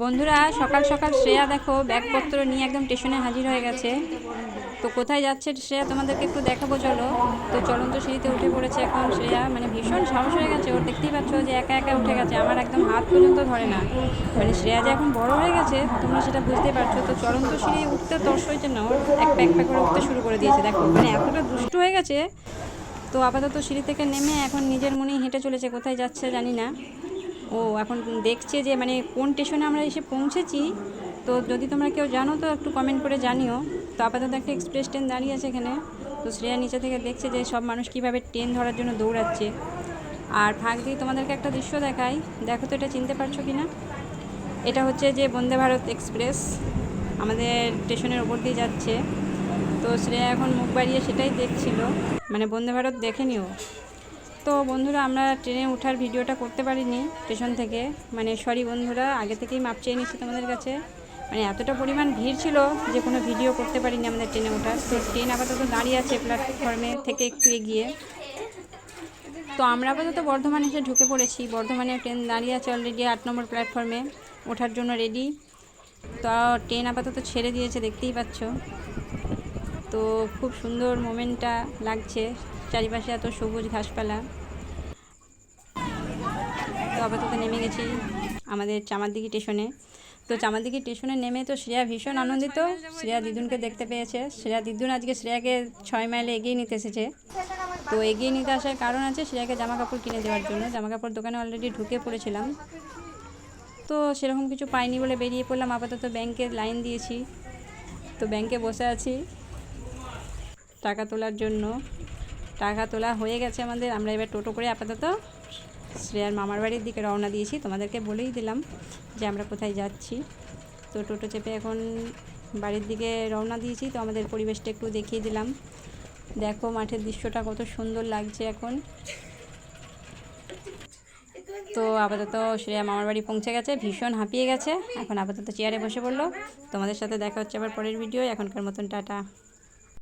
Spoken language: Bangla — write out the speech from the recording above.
বন্ধুরা সকাল সকাল শ্রেয়া দেখো ব্যাগপত্র নিয়ে একদম স্টেশনে হাজির হয়ে গেছে। তো কোথায় যাচ্ছে শ্রেয়া তোমাদেরকে একটু দেখাবো চলো। তো চলন্ত সিঁড়িতে উঠে পড়েছে এখন শ্রেয়া, মানে ভীষণ সাহস হয়ে গেছে ওর। দেখতেই পাচ্ছ যে একা একা উঠে গেছে, আমার একদম হাত পর্যন্ত ধরে না। মানে শ্রেয়া যে এখন বড় হয়ে গেছে তোমরা সেটা বুঝতে পারছো। তো চলন্ত সিঁড়ি উঠতে তর্স হয়েছে না ওর, এক প্যাক প্যাক করে উঠতে শুরু করে দিয়েছে। দেখো মানে এতটা দুষ্ট হয়ে গেছে। তো আপাতত সিঁড়ি থেকে নেমে এখন নিজের মনেই হেঁটে চলেছে, কোথায় যাচ্ছে জানি না। ও এখন দেখছে যে মানে কোন স্টেশনে আমরা এসে পৌঁছেছি। তো যদি তোমরা কেউ জানো তো একটু কমেন্ট করে জানিও। তো আপাতত একটা এক্সপ্রেস ট্রেন দাঁড়িয়ে আছে এখানে। তো শ্রেয়া নিচে থেকে দেখছে যে সব মানুষ কীভাবে ট্রেন ধরার জন্য দৌড়াচ্ছে। আর ফাঁক দিয়ে তোমাদেরকে একটা দৃশ্য দেখাই, দেখো তো এটা চিনতে পারছো কি না। এটা হচ্ছে যে বন্দে ভারত এক্সপ্রেস আমাদের স্টেশনের ওপর দিয়ে যাচ্ছে। তো শ্রেয়া এখন মুখ বাড়িয়ে সেটাই দেখছিল, মানে বন্দে ভারত দেখেনিও। তো বন্ধুরা আমরা ট্রেনে ওঠার ভিডিওটা করতে পারিনি স্টেশন থেকে, মানে সরি বন্ধুরা, আগে থেকেই মাপ চেয়ে নিচ্ছি তোমাদের কাছে। মানে এতটা পরিমাণ ভিড় ছিল যে কোনো ভিডিও করতে পারিনি আমাদের ট্রেনে ওঠার। তো ট্রেন আপাতত দাঁড়িয়ে আছে প্ল্যাটফর্মে থেকে একটু এগিয়ে। তো আমরা আপাতত বর্ধমানে এসে ঢুকে পড়েছি। বর্ধমানে ট্রেন দাঁড়িয়ে আছে অলরেডি 8 নম্বর প্ল্যাটফর্মে, ওঠার জন্য রেডি। তো ট্রেন আপাতত ছেড়ে দিয়েছে, দেখতেই পাচ্ছ। তো খুব সুন্দর মোমেন্টটা লাগছে, চারিপাশে এত সবুজ ঘাসপালা। তো আপাতত নেমে গেছি আমাদের চামারদিঘি স্টেশনে। তো চামারদিঘি স্টেশনে নেমে তো শ্রেয়া ভীষণ আনন্দিত, শ্রেয়া দিদুনকে দেখতে পেয়েছে। শ্রেয়া দিদুন আজকে শ্রেয়াকে 6 মাইলে এগিয়ে নিতে এসেছে। তো এগিয়ে নিতে আসার কারণ আছে শ্রেয়াকে জামা কাপড় কিনে দেওয়ার জন্য। জামা কাপড় দোকানে অলরেডি ঢুকে পড়েছিলাম, তো সেরকম কিছু পাইনি বলে বেরিয়ে পড়লাম। আপাতত ব্যাংকে লাইন দিয়েছি, তো ব্যাংকে বসে আছি টাকা তোলার জন্য। টাকা তোলা হয়ে গেছে আমাদের, আমরা এবার টোটো করে আপাতত শ্রেয়ার মামার বাড়ির দিকে রওনা দিয়েছি। তোমাদেরকে বলেই দিলাম যে আমরা কোথায় যাচ্ছি। তো টোটো চেপে এখন বাড়ির দিকে রওনা দিয়েছি। তো আমাদের পরিবেশটা একটু দেখিয়ে দিলাম, দেখো মাঠের দৃশ্যটা কত সুন্দর লাগছে এখন। তো আপাতত শ্রেয়া মামার বাড়ি পৌঁছে গেছে, ভীষণ হাঁপিয়ে গেছে, এখন আপাতত চেয়ারে বসে পড়লো। তোমাদের সাথে দেখা হচ্ছে আবার পরের ভিডিও, এখনকার মতন টাটা।